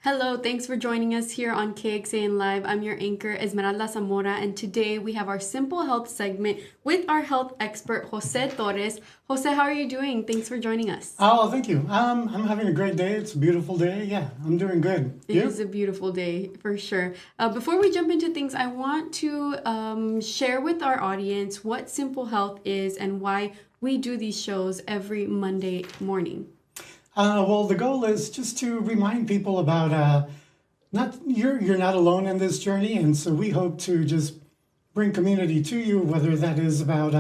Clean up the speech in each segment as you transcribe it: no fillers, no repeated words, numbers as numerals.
Hello, thanks for joining us here on KXAN Live. I'm your anchor, Esmeralda Zamora, and today we have our Simple Health segment with our health expert, Jose Torres. Jose, how are you doing? Thanks for joining us. Oh, thank you. I'm having a great day. It's a beautiful day. Yeah, I'm doing good. It is a beautiful day for sure. Before we jump into things, I want to share with our audience what Simple Health is and why we do these shows every Monday morning. Well, the goal is just to remind people about not you're not alone in this journey, and so we hope to just bring community to you, whether that is about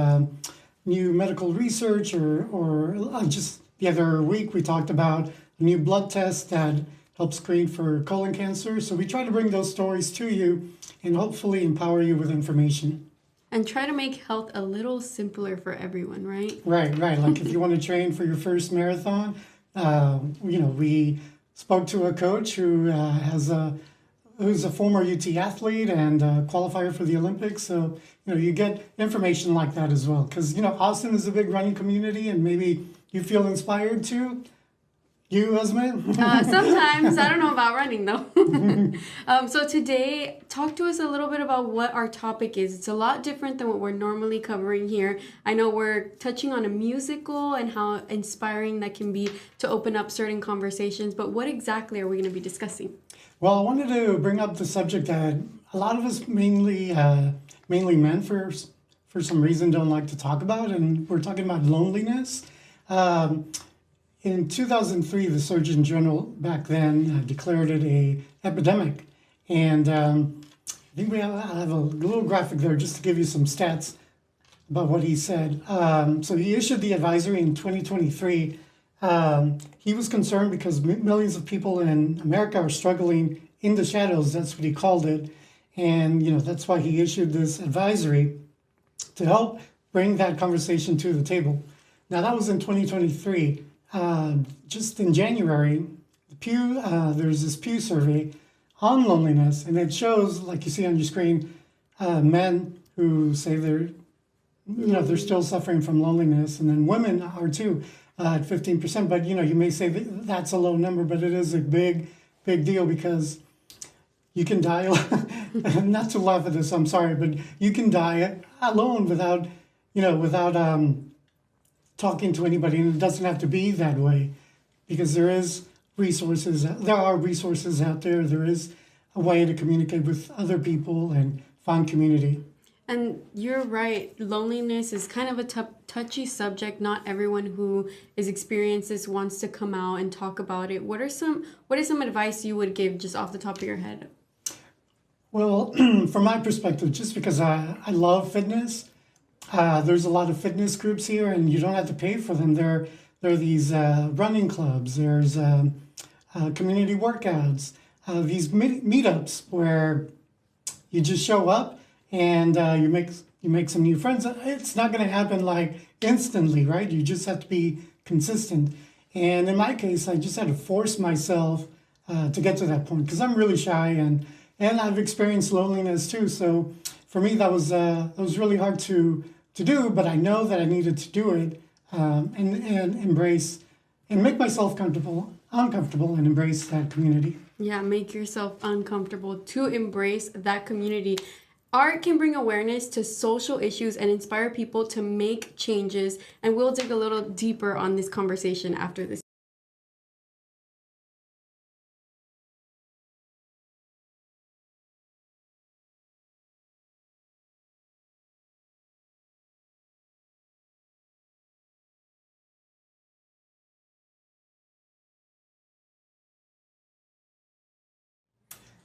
new medical research or just the other week we talked about a new blood test that helps screen for colon cancer. So we try to bring those stories to you and hopefully empower you with information. And try to make health a little simpler for everyone, right? Right. Like if you want to train for your first marathon, we spoke to a coach who's a former UT athlete and qualifier for the Olympics. So, you get information like that as well. Because, Austin is a big running community and maybe you feel inspired to. You, Esme? Sometimes. I don't know about running, though. So today, talk to us a little bit about what our topic is. It's a lot different than what we're normally covering here. I know we're touching on a musical and how inspiring that can be to open up certain conversations, but what exactly are we going to be discussing? Well, I wanted to bring up the subject that a lot of us, mainly men for some reason, don't like to talk about, and we're talking about loneliness. In 2003, the Surgeon General back then declared it a epidemic, and I think I have a little graphic there just to give you some stats about what he said. So he issued the advisory in 2023. He was concerned because millions of people in America are struggling in the shadows. That's what he called it, and that's why he issued this advisory to help bring that conversation to the table. Now that was in 2023. Just in January, there's this Pew survey on loneliness, and it shows, like you see on your screen, men who say they're still suffering from loneliness, and then women are too, at 15%. But you may say that's a low number, but it is a big deal because you can die. Not to laugh at this, I'm sorry, but you can die alone without talking to anybody, and it doesn't have to be that way because there are resources out there. There is a way to communicate with other people and find community. And you're right, loneliness is kind of a touchy subject. Not everyone who is experienced this wants to come out and talk about it. What is some advice you would give just off the top of your head? Well, from my perspective, just because I love fitness, there's a lot of fitness groups here, and you don't have to pay for them. There are these running clubs. There's community workouts. These meetups where you just show up and you make some new friends. It's not going to happen like instantly, right? You just have to be consistent. And in my case, I just had to force myself to get to that point because I'm really shy and I've experienced loneliness too. So for me, that was really hard to do, but I know that I needed to do it and embrace and make myself uncomfortable and embrace that community. Yeah, make yourself uncomfortable to embrace that community. Art can bring awareness to social issues and inspire people to make changes, and we'll dig a little deeper on this conversation after this.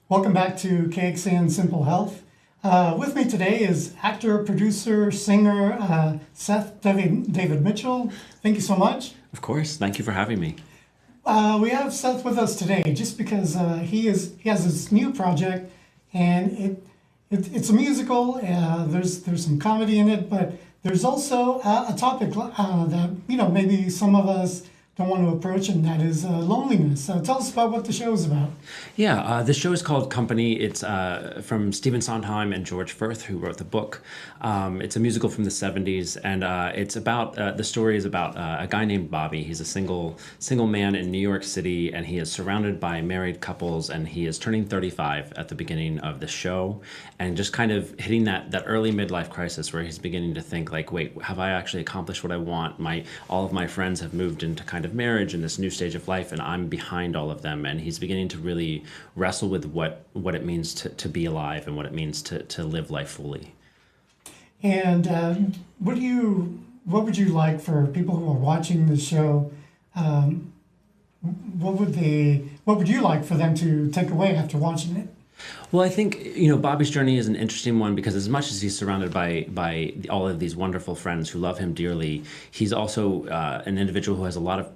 Welcome back to KXAN Simple Health. With me today is actor, producer, singer Seth David Mitchell. Thank you so much. Of course. Thank you for having me. We have Seth with us today just because he has this new project, and it's a musical. There's some comedy in it, but there's also a topic that maybe some of us don't want to approach, and that is loneliness. Tell us about what the show is about. Yeah, the show is called Company. It's from Stephen Sondheim and George Firth, who wrote the book. It's a musical from the 70s, and it's about the story is about a guy named Bobby. He's a single man in New York City, and he is surrounded by married couples, and he is turning 35 at the beginning of the show, and just kind of hitting that early midlife crisis where he's beginning to think like, wait, have I actually accomplished what I want? All of my friends have moved into kind of marriage in this new stage of life, and I'm behind all of them. And he's beginning to really wrestle with what it means to be alive and what it means to live life fully. And what would you like for people who are watching the show? What would you like for them to take away after watching it? Well, I think, Bobby's journey is an interesting one because as much as he's surrounded by all of these wonderful friends who love him dearly, he's also an individual who has a lot of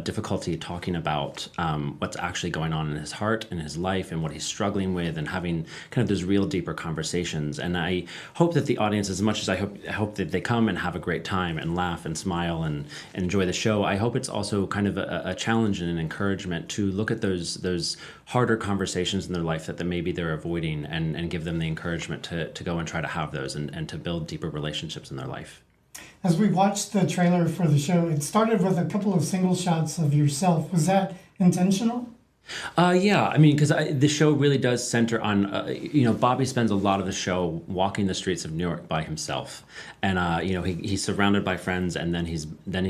difficulty talking about what's actually going on in his heart and his life and what he's struggling with and having kind of those real deeper conversations. And I hope that the audience, as much as I hope that they come and have a great time and laugh and smile and enjoy the show, I hope it's also kind of a challenge and an encouragement to look at those harder conversations in their life that maybe they're avoiding and give them the encouragement to go and try to have those and to build deeper relationships in their life. As we watched the trailer for the show, it started with a couple of single shots of yourself. Was that intentional? Yeah, I mean, because the show really does center on, Bobby spends a lot of the show walking the streets of New York by himself, and he's surrounded by friends, and then he's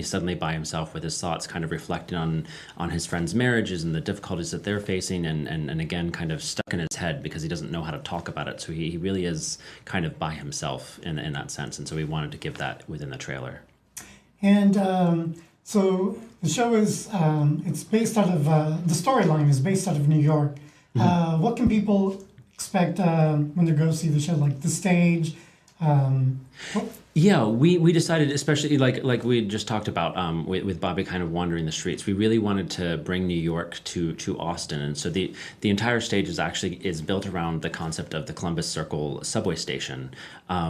suddenly by himself with his thoughts, kind of reflecting on his friends' marriages and the difficulties that they're facing, and again, kind of stuck in his head because he doesn't know how to talk about it. So he really is kind of by himself in that sense, and so we wanted to give that within the trailer. And so the show is, it's based out of, the storyline is based out of New York. What can people expect when they go see the show, like the stage? Yeah, we decided, especially like we just talked about with Bobby kind of wandering the streets, we really wanted to bring New York to Austin. And so the entire stage is built around the concept of the Columbus Circle subway station.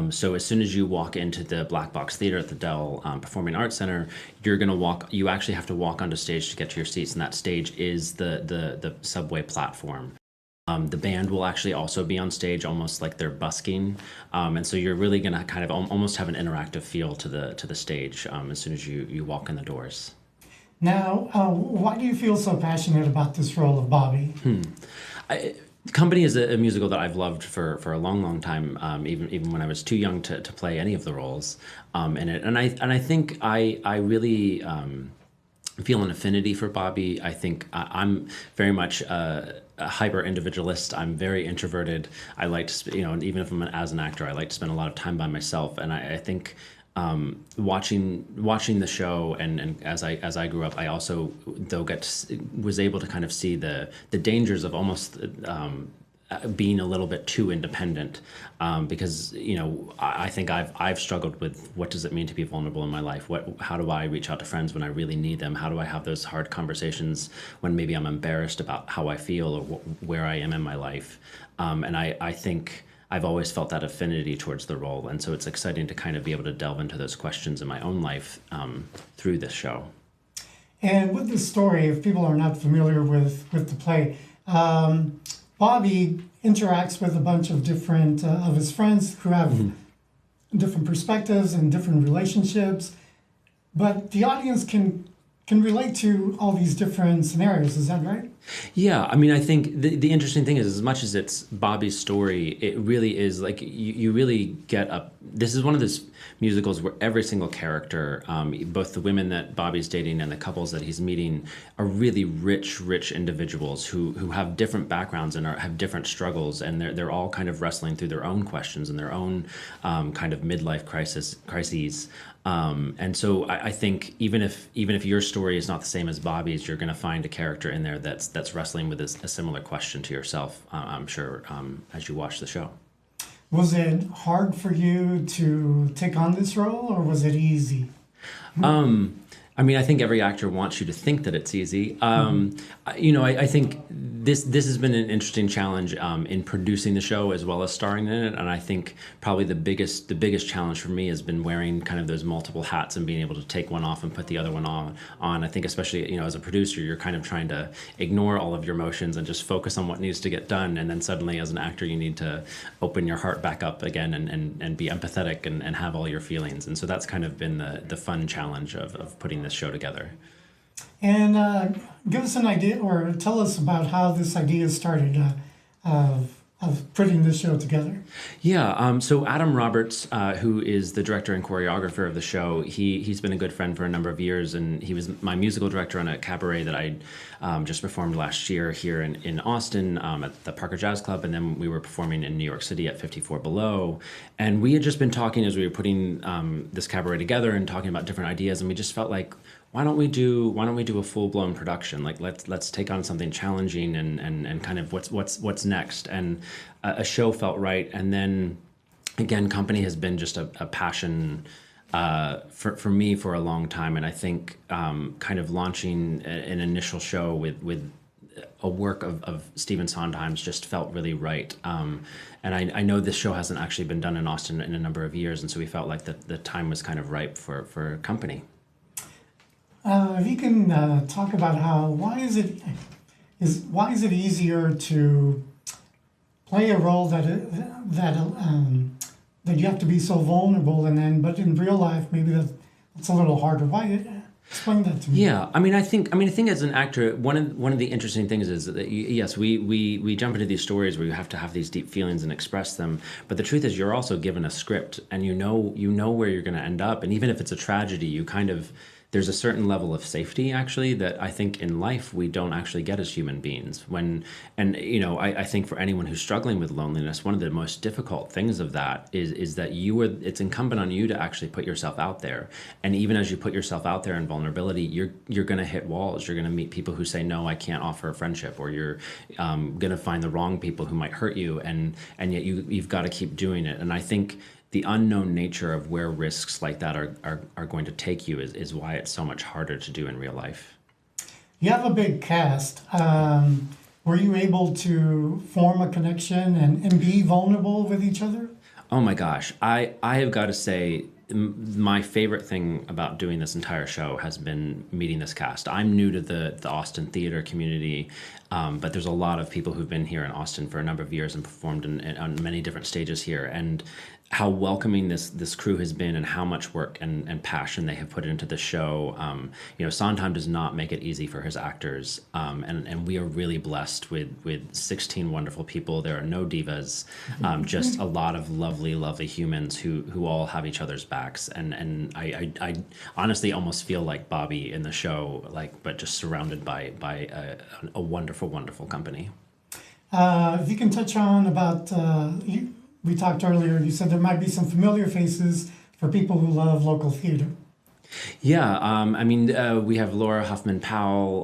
So as soon as you walk into the Black Box Theater at the Dell Performing Arts Center, you actually have to walk onto stage to get to your seats. And that stage is the subway platform. The band will actually also be on stage, almost like they're busking, and so you're really going to kind of almost have an interactive feel to the stage as soon as you walk in the doors. Now, why do you feel so passionate about this role of Bobby? Company is a musical that I've loved for a long time, even when I was too young to play any of the roles in it, and I think I really feel an affinity for Bobby. I think I'm very much a hyper individualist. I'm very introverted. I like to, even if I'm as an actor, I like to spend a lot of time by myself. And I think watching the show and as I grew up, I also was able to kind of see the dangers of almost being a little bit too independent, because I think I've struggled with what does it mean to be vulnerable in my life. How do I reach out to friends when I really need them? How do I have those hard conversations when maybe I'm embarrassed about how I feel or where I am in my life? And I think I've always felt that affinity towards the role, and so it's exciting to kind of be able to delve into those questions in my own life through this show. And with this story, if people are not familiar with the play, Bobby interacts with a bunch of different of his friends who have different perspectives and different relationships, but the audience can relate to all these different scenarios. Is that right? Yeah, I mean, I think the interesting thing is, as much as it's Bobby's story, it really is like you really get up. This is one of those musicals where every single character, both the women that Bobby's dating and the couples that he's meeting, are really rich individuals who have different backgrounds and have different struggles, and they're all kind of wrestling through their own questions and their own kind of midlife crises. And so I think even if your story is not the same as Bobby's, you're going to find a character in there that's wrestling with a similar question to yourself, I'm sure, as you watch the show. Was it hard for you to take on this role, or was it easy? I mean, I think every actor wants you to think that it's easy. I think this has been an interesting challenge in producing the show as well as starring in it. And I think probably the biggest challenge for me has been wearing kind of those multiple hats and being able to take one off and put the other one on. I think especially as a producer, you're kind of trying to ignore all of your emotions and just focus on what needs to get done. And then suddenly, as an actor, you need to open your heart back up again and be empathetic and have all your feelings. And so that's kind of been the fun challenge of putting this show together. And give us an idea, or tell us about how this idea started of putting this show together. Yeah, so Adam Roberts, who is the director and choreographer of the show, he's been a good friend for a number of years, and he was my musical director on a cabaret that I just performed last year here in Austin at the Parker Jazz Club, and then we were performing in New York City at 54 Below. And we had just been talking as we were putting this cabaret together and talking about different ideas, and we just felt like, why don't we do a full-blown production? Like let's take on something challenging and kind of what's next. And a show felt right. And then again, company has been just a passion for me for a long time. And I think kind of launching an initial show with a work of Stephen Sondheim's just felt really right. And I know this show hasn't actually been done in Austin in a number of years, and so we felt like the time was kind of ripe for company. If you can talk about why is it easier to play a role that you have to be so vulnerable, but in real life maybe that's a little harder. Why? Explain that to me. Yeah, I think as an actor, one of the interesting things is that yes, we jump into these stories where you have to have these deep feelings and express them. But the truth is, you're also given a script, and you know where you're going to end up. And even if it's a tragedy, there's a certain level of safety actually that I think in life we don't actually get as human beings. I think for anyone who's struggling with loneliness, one of the most difficult things of that is that it's incumbent on you to actually put yourself out there. And even as you put yourself out there in vulnerability, you're going to hit walls. You're going to meet people who say, no, I can't offer a friendship, or you're going to find the wrong people who might hurt you. And yet you've got to keep doing it. And I think the unknown nature of where risks like that are going to take you is why it's so much harder to do in real life. You have a big cast. Were you able to form a connection and be vulnerable with each other? Oh my gosh. I have got to say, my favorite thing about doing this entire show has been meeting this cast. I'm new to the Austin theater community, but there's a lot of people who've been here in Austin for a number of years and performed on many different stages here. And how welcoming this crew has been, and how much work and passion they have put into the show. Sondheim does not make it easy for his actors, and we are really blessed with 16 wonderful people. There are no divas, just a lot of lovely humans who all have each other's backs. And I honestly almost feel like Bobby in the show, but just surrounded by a wonderful company. If you can touch on about we talked earlier, you said there might be some familiar faces for people who love local theater. Yeah, we have Laura Huffman Powell,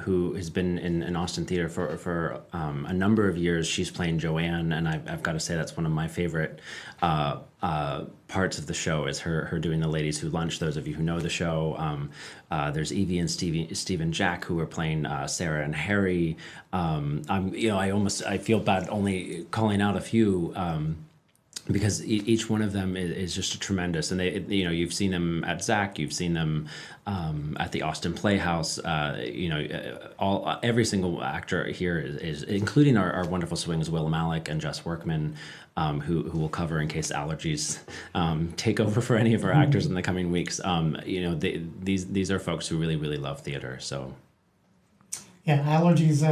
who has been in Austin theater for a number of years. She's playing Joanne, and I've got to say that's one of my favorite parts of the show is her doing the Ladies Who Lunch. Those of you who know the show, there's Evie and Steve and Jack who are playing Sarah and Harry. I feel bad only calling out a few. Because each one of them is just tremendous, and you've seen them at Zach, you've seen them at the Austin Playhouse. Every single actor here is including our wonderful swings, Will Malik and Jess Workman, who will cover in case allergies take over for any of our actors in the coming weeks. These are folks who really love theater. So. Yeah, allergies.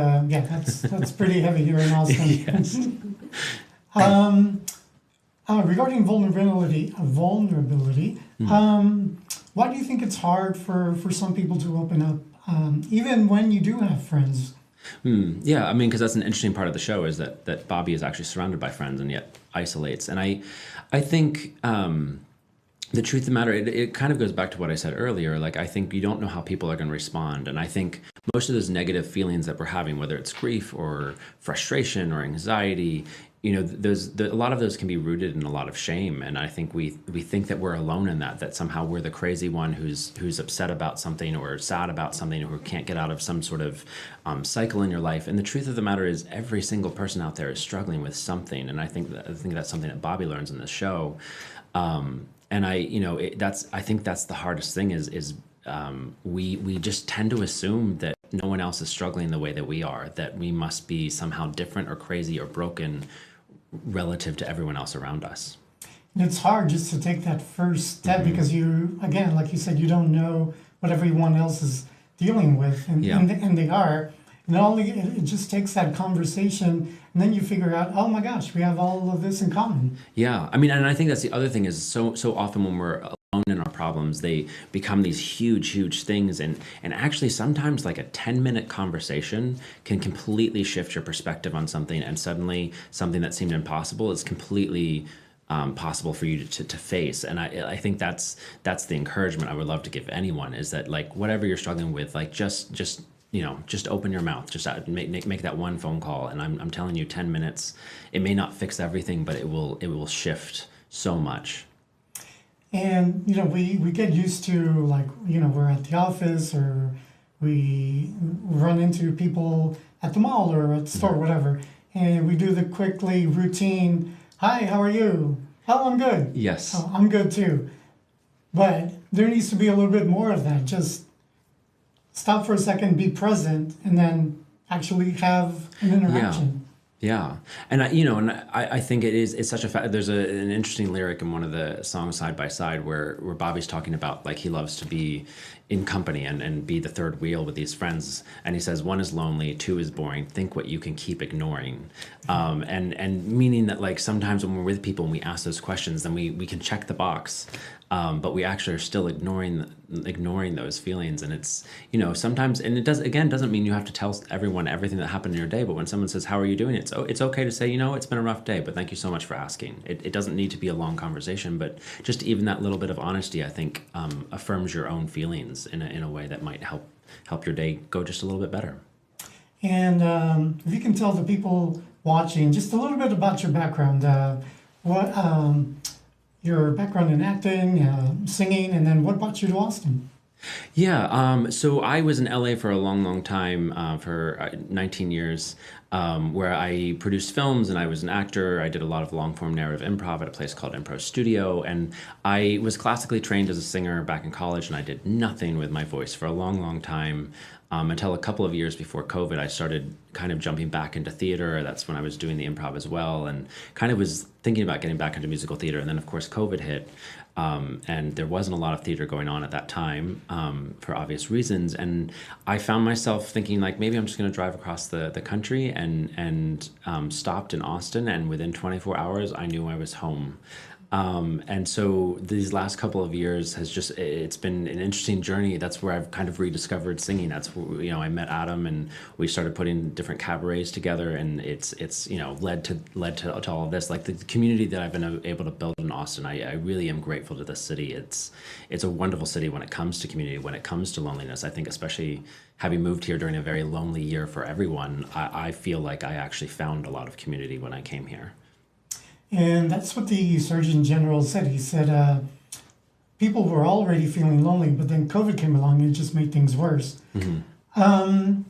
That's pretty heavy here in Austin. Yes. Regarding vulnerability, why do you think it's hard for some people to open up, even when you do have friends? Yeah, because that's an interesting part of the show is that Bobby is actually surrounded by friends and yet isolates. And I think the truth of the matter, it kind of goes back to what I said earlier. I think you don't know how people are going to respond. And I think most of those negative feelings that we're having, whether it's grief or frustration or anxiety, a lot of those can be rooted in a lot of shame, and I think we think that we're alone in that somehow we're the crazy one who's upset about something or sad about something or who can't get out of some sort of cycle in your life. And the truth of the matter is, every single person out there is struggling with something, and I think that's something that Bobby learns in this show. And I think that's the hardest thing is we just tend to assume that no one else is struggling the way that we are, that we must be somehow different or crazy or broken relative to everyone else around us. And it's hard just to take that first step because you, again, like you said, you don't know what everyone else is dealing with, and, Yeah. and they are. And it just takes that conversation, and then you figure out, oh my gosh, we have all of this in common. Yeah, I mean, and I think that's the other thing is so often when we're alone in our problems, they become these huge things, and actually sometimes like a 10-minute conversation can completely shift your perspective on something, and suddenly something that seemed impossible is completely possible for you to face. And I think that's the encouragement I would love to give anyone, is that like whatever you're struggling with, like just open your mouth, just make that one phone call, and I'm telling you, 10 minutes, it may not fix everything, but it will shift so much. And we get used to, like, we're at the office, or we run into people at the mall or at the store, whatever, and we do the quickly routine, hi, how are you? Oh, I'm good. Yes. Oh, I'm good too. But there needs to be a little bit more of that. Just stop for a second, be present, and then actually have an interaction. Yeah, and I think it's such a there's an interesting lyric in one of the songs Side by Side where Bobby's talking about like he loves to be in company and be the third wheel with these friends, and he says 1 is lonely, 2 is boring, think what you can keep ignoring, and meaning that like sometimes when we're with people and we ask those questions, then we can check the box, but we actually are still ignoring those feelings. And it's sometimes, and it doesn't mean you have to tell everyone everything that happened in your day, but when someone says how are you doing, it's okay to say it's been a rough day, but thank you so much for asking. It doesn't need to be a long conversation, but just even that little bit of honesty, I think, affirms your own feelings in a way that might help your day go just a little bit better. And if you can tell the people watching just a little bit about your background, what your background in acting, singing, and then what brought you to Austin? Yeah, so I was in LA for a long time, for 19 years, where I produced films and I was an actor. I did a lot of long form narrative improv at a place called Improv Studio. And I was classically trained as a singer back in college, and I did nothing with my voice for a long time. Until a couple of years before COVID, I started kind of jumping back into theater. That's when I was doing the improv as well, and kind of was thinking about getting back into musical theater. And then, of course, COVID hit, and there wasn't a lot of theater going on at that time, for obvious reasons. And I found myself thinking, like, maybe I'm just going to drive across the country, and stopped in Austin. And within 24 hours, I knew I was home. And so these last couple of years it's been an interesting journey. That's where I've kind of rediscovered singing. That's where, I met Adam, and we started putting different cabarets together, and it's led to all of this. Like the community that I've been able to build in Austin, I really am grateful to this city. It's a wonderful city when it comes to community, when it comes to loneliness. I think especially having moved here during a very lonely year for everyone, I feel like I actually found a lot of community when I came here. And that's what the Surgeon General said. He said people were already feeling lonely, but then COVID came along and it just made things worse. Mm-hmm.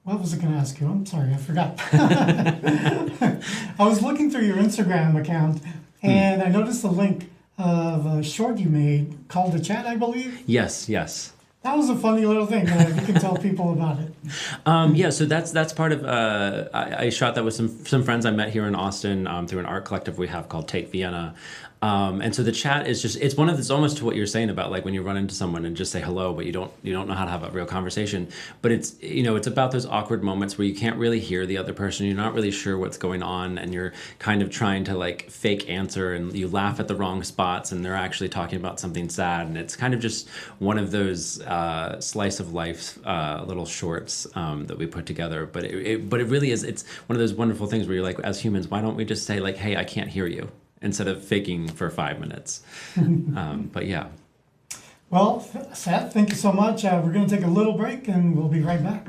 What was I going to ask you? I'm sorry, I forgot. I was looking through your Instagram account, and I noticed a link of a short you made called The Chat, I believe. Yes. That was a funny little thing. You can tell people about it. Yeah, so that's part of. I shot that with some friends I met here in Austin, through an art collective we have called Tate Vienna. And so the chat is just, it's almost to what you're saying about like when you run into someone and just say hello, but you don't know how to have a real conversation. But it's, it's about those awkward moments where you can't really hear the other person. You're not really sure what's going on, and you're kind of trying to like fake answer, and you laugh at the wrong spots, and they're actually talking about something sad. And it's kind of just one of those slice of life little shorts that we put together. But it really is, it's one of those wonderful things where you're like, as humans, why don't we just say like, hey, I can't hear you, instead of faking for 5 minutes. But yeah. Well, Seth, thank you so much. We're going to take a little break, and we'll be right back.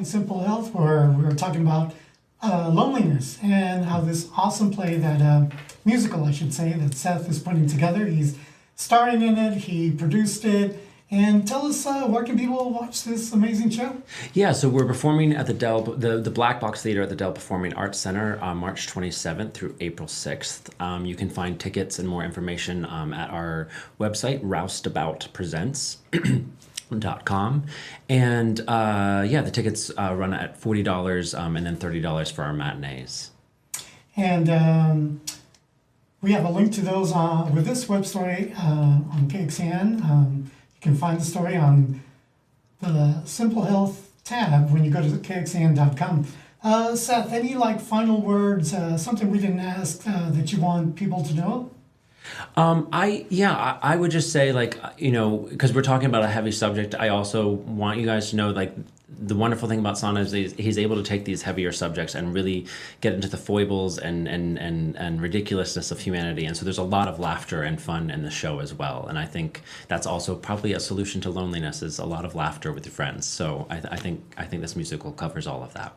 Simple Health, where we were talking about loneliness and how this awesome play that musical, I should say, that Seth is putting together. He's starring in it. He produced it. And tell us, where can people watch this amazing show? Yeah, so we're performing at the Dell, the Black Box Theater at the Dell Performing Arts Center on March 27th through April 6th. You can find tickets and more information at our website, roustaboutpresents.com. And yeah, the tickets run at $40 and then $30 for our matinees. And we have a link to those with this web story on KXAN. You can find the story on the Simple Health tab when you go to KXAN.com. Seth, any final words, something we didn't ask that you want people to know? I would just say because we're talking about a heavy subject, I also want you guys to know the wonderful thing about Sana is he's able to take these heavier subjects and really get into the foibles and ridiculousness of humanity. And so there's a lot of laughter and fun in the show as well. And I think that's also probably a solution to loneliness, is a lot of laughter with your friends. So I think this musical covers all of that.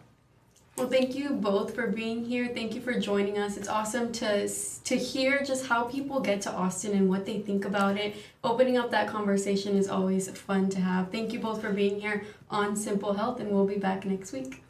Well, thank you both for being here. Thank you for joining us. It's awesome to hear just how people get to Austin and what they think about it. Opening up that conversation is always fun to have. Thank you both for being here on Simple Health, and we'll be back next week.